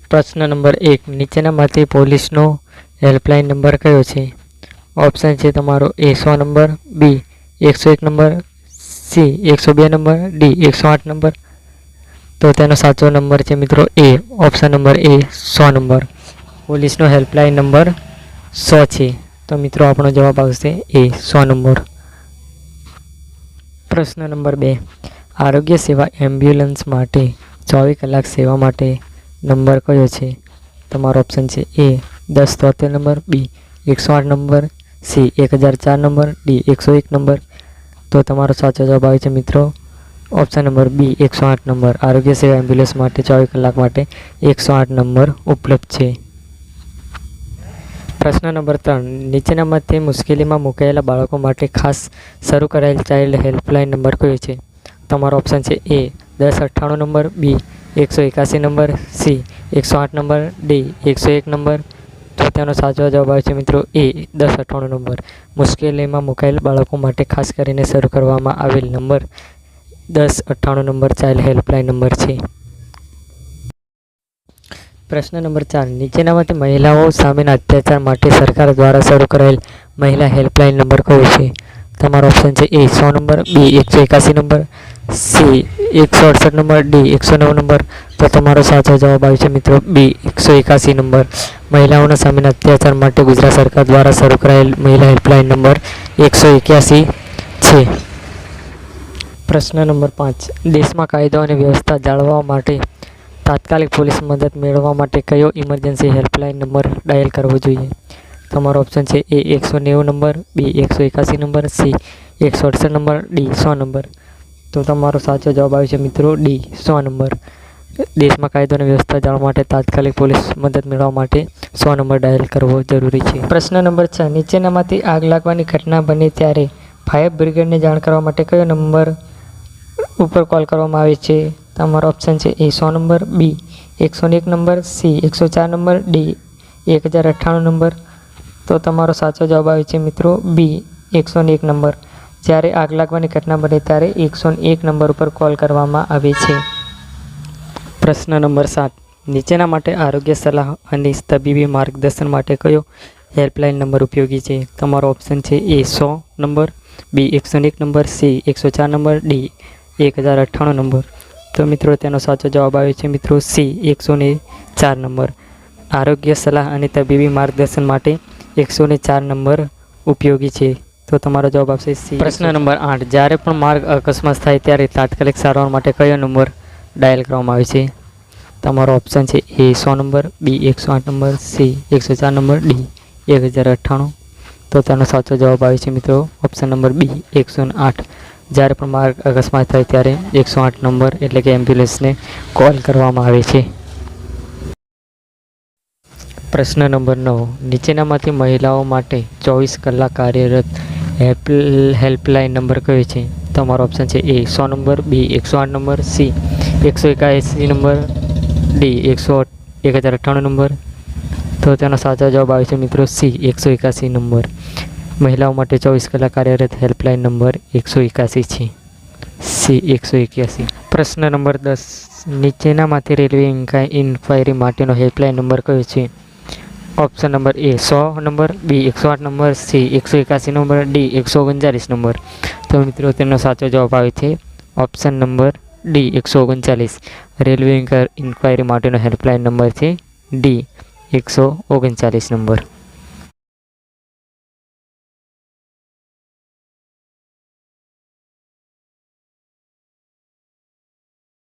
પ્રશ્ન નંબર 1 નીચેનામાંથી પોલીસનો હેલ્પલાઇન નંબર કયો છે? ઓપ્શન છે તમારો એ 100 નંબર, બી 101 number, C 102 number, D 108 number. તો તેનો સાચો નંબર છે મિત્રો એ, ઓપ્શન નંબર એ 100 નંબર. પોલીસનો હેલ્પલાઇન નંબર 100 છે. તો મિત્રો આપણો જવાબ આવશે એ 100 નંબર. પ્રશ્ન નંબર 2 આરોગ્ય સેવા એમ્બ્યુલન્સ માટે 24 કલાક સેવા માટે નંબર કયો છે? તમારો ઓપ્શન છે એ 1073 number, B 108 number, C 1004 number, D 101 number. તો તમારો સાચો જવાબ આવે છે મિત્રો ઓપ્શન નંબર બી 108 નંબર. આરોગ્ય સેવા એમ્બ્યુલન્સ માટે 24 કલાક માટે 108 નંબર ઉપલબ્ધ છે. પ્રશ્ન નંબર 3 નીચેનામાંથી મુશ્કેલીમાં મુકાયેલા બાળકો માટે ખાસ શરૂ કરાયેલ ચાઇલ્ડ હેલ્પલાઇન નંબર કયો છે? તમારો ઓપ્શન છે એ 1098 નંબર, બી 181 number, C 108 number, D 101 number. તો તેનો સાચો જવાબ આવે છે મિત્રો એ 1098 નંબર. મુશ્કેલીમાં મુકાયેલ બાળકો માટે ખાસ કરીને શરૂ કરવામાં આવેલ number 1098 number child helpline number છે. પ્રશ્ન નંબર 4 નીચેનામાંથી મહિલાઓ સામેના અત્યાચાર માટે સરકાર દ્વારા શરૂ કરાયેલ મહિલા હેલ્પલાઇન નંબર કયો છે? તમારો ઓપ્શન છે એ 100 નંબર, બી 181 number, C 168 number, D 109 number. તો તમારો સાચો જવાબ આવે છે મિત્રો બી 181 નંબર. મહિલાઓના સામેના અત્યાચાર માટે ગુજરાત સરકાર દ્વારા શરૂ કરાયેલ મહિલા હેલ્પલાઇન નંબર 181 છે. પ્રશ્ન નંબર 5 દેશમાં કાયદો અને વ્યવસ્થા જાળવવા માટે તાત્કાલિક પોલીસ મદદ મેળવવા માટે કયો ઇમરજન્સી હેલ્પલાઇન નંબર ડાયલ કરવો જોઈએ? તમારો ઓપ્શન છે એ 190 નંબર, બી 181 number, C 168 number, D 100 number. તો તમારો સાચો જવાબ આવે છે મિત્રો ડી 100 નંબર. દેશમાં કાયદો અને વ્યવસ્થા જાળવવા માટે તાત્કાલિક પોલીસ મદદ મેળવવા માટે 100 નંબર ડાયલ કરવો જરૂરી છે. પ્રશ્ન નંબર 6 નીચેનામાંથી આગ લાગવાની ઘટના બને ત્યારે ફાયર બ્રિગેડને જાણ કરવા માટે કયો નંબર ઉપર કોલ કરવામાં આવે છે? તમારો ઓપ્શન છે એ 100 નંબર, બી 101 number, C 104 number, D 1098 number. તો તમારો સાચો જવાબ આવે છે મિત્રો બી 101 નંબર. જ્યારે આગ લાગવાની ઘટના બને ત્યારે 101 નંબર ઉપર કોલ કરવામાં આવે છે. પ્રશ્ન નંબર 7 નીચેના માટે આરોગ્ય સલાહ અને તબીબી માર્ગદર્શન માટે કયો હેલ્પલાઇન નંબર ઉપયોગી છે? તમારો ઓપ્શન છે એ 100 નંબર, બી 101 number, C 104 number, D 1098 number. તો મિત્રો તેનો સાચો જવાબ આવે છે મિત્રો સી 104 નંબર. આરોગ્ય સલાહ અને તબીબી માર્ગદર્શન માટે 104 નંબર ઉપયોગી છે. તો તમારો જવાબ આવશે સી. પ્રશ્ન નંબર 8 જ્યારે પણ માર્ગ અકસ્માત થાય ત્યારે તાત્કાલિક સારવાર માટે કયો નંબર ડાયલ કરવામાં આવે છે? તમારો ઓપ્શન છે એ 100 number, B 108 number, C 104 number, D 1098. તો તેનો સાચો જવાબ આવે છે મિત્રો ઓપ્શન નંબર બી 108. જ્યારે પણ માર્ગ અકસ્માત થાય ત્યારે 108 નંબર એટલે કે એમ્બ્યુલન્સને કોલ કરવામાં આવે છે. પ્રશ્ન નંબર 9 નીચેનામાંથી મહિલાઓ માટે 24 કલાક કાર્યરત હેલ્પલાઇન નંબર કયો છે? તમારો ઓપ્શન છે એ 100 number, B 108 number, C 181 number, D 1098 number. તો તેનો સાચો જવાબ આવે છે મિત્રો સી 181 નંબર. મહિલાઓ માટે 24 કલાક કાર્યરત હેલ્પલાઇન નંબર 181 છે, સી 181. પ્રશ્ન નંબર 10 નીચેનામાંથી રેલવે ઇન્ક્વાયરી માટેનો હેલ્પલાઇન નંબર કયો છે? Option number A 100 number, B 108 number, C 181 number, D 139 number. તો મિત્રો તેનો સાચો જવાબ આવે છે option number D 139. Railway enquiry માટેનો હેલ્પલાઇન નંબર છે ડી 139 નંબર.